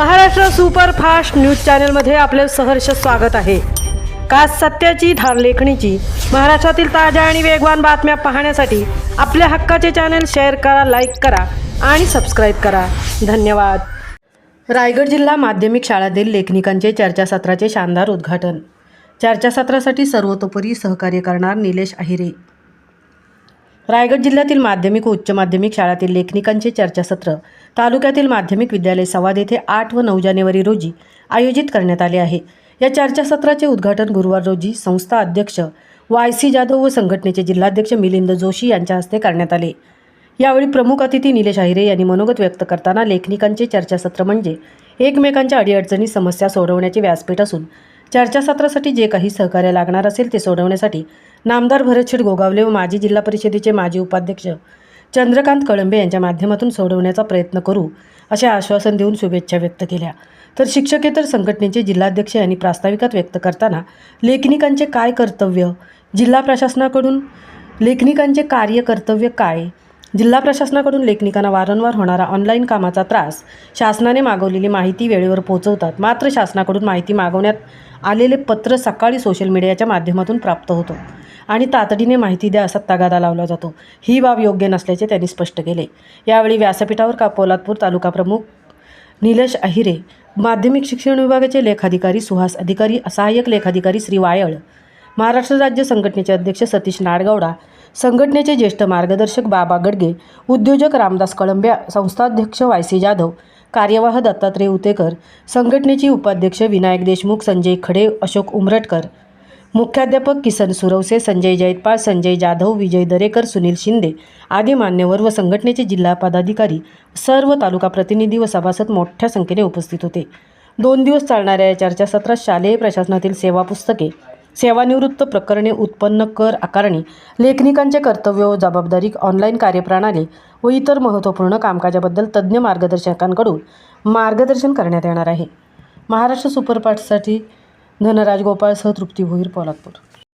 Maharashtra superfast news चॅनलमध्ये आपले सहर्ष स्वागत आहे। खास सत्याची धार लेखणीची महाराष्ट्रातील ताज्या आणि वेगवान बातम्या पाहण्यासाठी आपल्या हक्काचे चॅनल शेअर करा, लाईक करा आणि सबस्क्राईब करा। धन्यवाद। रायगड जिल्हा माध्यमिक शाळांतील लेखनिकांचे चर्चासत्राचे शानदार उद्घाटन। चर्चासत्रासाठी सर्वतोपरी सहकार्य करणार निलेश अहिरे। रायगड जिल्ह्यातील माध्यमिक व उच्च माध्यमिक शाळांतील लेखनिकांचे चर्चासत्र तालुक्यातील माध्यमिक विद्यालय संवाद येथे 8 व 9 जानेवारी रोजी आयोजित करण्यात आले आहे। या चर्चासत्राचे उद्घाटन गुरुवार रोजी संस्था अध्यक्ष YC जाधव व संघटनेचे जिल्हाध्यक्ष मिलिंद जोशी यांच्या हस्ते करण्यात आले। यावेळी प्रमुख अतिथी निलेश अहिरे यांनी मनोगत व्यक्त करताना लेखनिकांचे चर्चासत्र म्हणजे एकमेकांच्या अडीअडचणी समस्या सोडवण्याचे व्यासपीठ असून चर्चासत्रासाठी जे काही सहकार्य लागणार असेल ते सोडवण्यासाठी नामदार भरतशेठ गोगावले व माजी जिल्हा परिषदेचे माजी उपाध्यक्ष चंद्रकांत कळंबे यांच्या माध्यमातून सोडवण्याचा प्रयत्न करू असे आश्वासन देऊन शुभेच्छा व्यक्त केल्या। तर शिक्षकेतर संघटनेचे जिल्हाध्यक्ष यांनी प्रास्ताविकात व्यक्त करताना लेखनिकांचे काय कर्तव्य, जिल्हा प्रशासनाकडून लेखनिकांचे कार्य कर्तव्य काय, जिल्हा प्रशासनाकडून लेखनिकांना वारंवार होणारा ऑनलाईन कामाचा त्रास, शासनाने मागवलेली माहिती वेळेवर पोहोचवतात मात्र शासनाकडून माहिती मागवण्यात आलेले पत्र सकाळी सोशल मीडियाच्या माध्यमातून प्राप्त होतो आणि तातडीने माहिती द्या असा तगादा लावला जातो। ही बाब योग्य नसल्याचे त्यांनी स्पष्ट केले। यावेळी व्यासपीठावर पोलादपूर तालुका प्रमुख निलेश अहिरे, माध्यमिक शिक्षण विभागाचे लेखाधिकारी सुहास अधिकारी, सहाय्यक लेखाधिकारी श्री वायळ, महाराष्ट्र राज्य संघटनेचे अध्यक्ष सतीश नाडगौडा, संघटनेचे ज्येष्ठ मार्गदर्शक बाबा गडगे, उद्योजक रामदास कळंबे, संस्थाध्यक्ष YC जाधव, कार्यवाह दत्तात्रय उतेकर, संघटनेचे उपाध्यक्ष विनायक देशमुख, संजय खडे, अशोक उमरटकर, मुख्याध्यापक किसन सुरवसे, संजय जैतपाळ, संजय जाधव, विजय दरेकर, सुनील शिंदे आदी मान्यवर व संघटनेचे जिल्हा पदाधिकारी, सर्व तालुका प्रतिनिधी व सभासद मोठ्या संख्येने उपस्थित होते। 2 दिवस चालणाऱ्या या चर्चासत्रात शालेय प्रशासनातील सेवा पुस्तके, सेवानिवृत्त प्रकरणे, उत्पन्न कर आकारणी, लेखनिकांचे कर्तव्य व जबाबदारी, ऑनलाईन कार्यप्रणाली व इतर महत्त्वपूर्ण कामकाजाबद्दल तज्ज्ञ मार्गदर्शकांकडून मार्गदर्शन करण्यात येणार आहे। महाराष्ट्र सुपरफास्टसाठी धनराज गोपाळसह तृप्ती भोईर, पोलादपूर।